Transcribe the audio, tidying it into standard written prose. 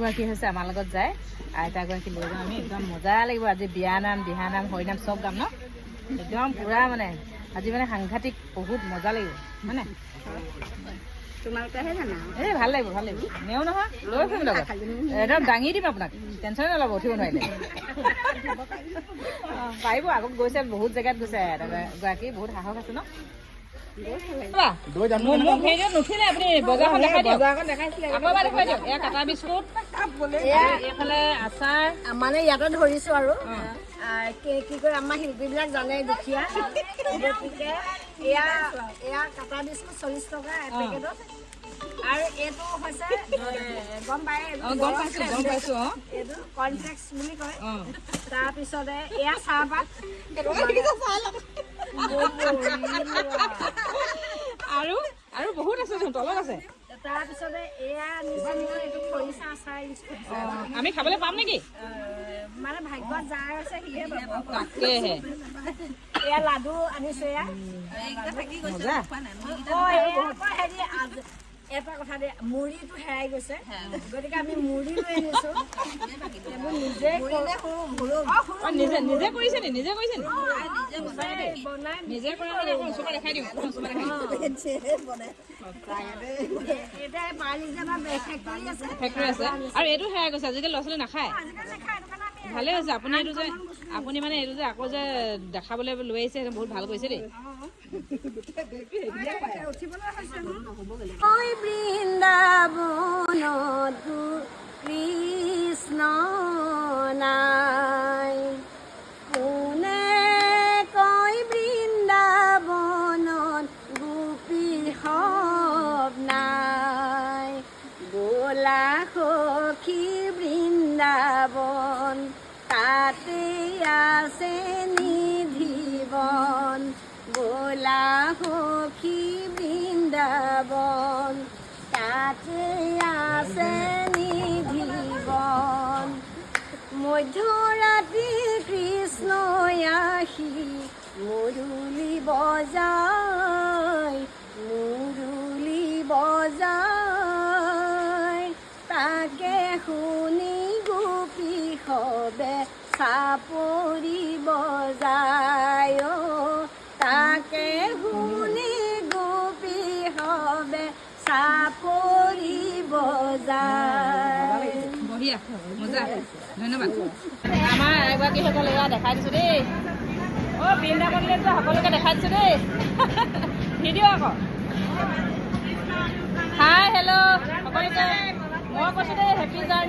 গৰাকী হৈছে আমাৰ লগত যায় আইতাগৰাকী লৈ যাওঁ আমি একদম মজা লাগিব আজি বিয়া নাম দিহা নাম হৰিনাম চব গাম ন একদম পুৰা মানে আজি মানে সাংঘাতিক বহুত মজা লাগিব হয়নে তোমালোকেহে জানা এই ভাল লাগিব নেও নহয় লৈ ফুৰিম লগত একদম দাঙি দিম আপোনাক টেনশ্যনে নল'ব উঠিব নোৱাৰিলে পাৰিব আগত গৈছে বহুত জেগাত গৈছে আইতাগৰাকী বহুত সাহস আছে ন নুঠিলে আপুনি বজাৰখন দেখাই দিয়ক আকৌ এবাৰ দেখুৱাই দিয়ক এয়া কাটা বিস্কুট এইফালে আচাৰ মানে ইয়াতে ধৰিছো আৰু কি কয় আমাৰ শিল্পীবিলাক জানে দুখীয়া গতিকে এয়া কাটা বিস্কুট 40 টকা এপেকেটত আৰু এইটো হৈছে গম পাইছো এইটো কৰ্ণফ্লেক্স বুলি কয় তাৰপিছতে এয়া চাহপাত আৰু বহুত আছে তলত আছে তাৰপিছতে এয়া নিচে এইটো খৰিচা আচাৰ আমি খাবলৈ পাম নেকি মানে ভাগ্যত যাৰ আছে সিহে পাব তাকেহে এয়া লাডু আনিছো এয়া হেৰি এটা কথা দে মুড়িটো হেৰাই গৈছে গতিকে আমি মুড়ি লৈ আনিছো নিজে কৰিছে নি নিজে কৰা মানে আকৌ ওচৰত দেখাই দিওঁ ফেক্টৰী আছে আৰু এইটো হেৰাই গৈছে আজিকালি ল'ৰা ছোৱালী নাখায় ভালে হৈছে আপুনি এইটো যে আপুনি মানে এইটো যে আকৌ যে দেখাবলৈ লৈ আহিছে বহুত ভাল কৰিছে দেই বৃন্দাবনত কৃষ্ণ নাই কোনে কয় বৃন্দাবনত গোপীৰ সব নাই বোলা সখী বৃন্দাবন তাতে আছে নিধিবন বোলা সখী বৃন্দাবন তাতে আছে নিধিবন মধ্যৰাতি কৃষ্ণ আহি মুৰুলি বজায় তাকে শুনি গোপী সবে চাপৰি বজায় তাকে শুনি গোপী সবে চাপৰি বজায় বঢ়িয়া মজা ধন্যবাদ আমাৰ এগৰাকী সকল এয়া দেখাই দিছোঁ দেই বৃন্দাবনলৈ যোৱা সকলোকে দেখাই দিছোঁ দেই ভিডিঅ' আকৌ হাই হেল্ল' সকলোকে মই কৈছোঁ দেই হেপী জাৰ্ণি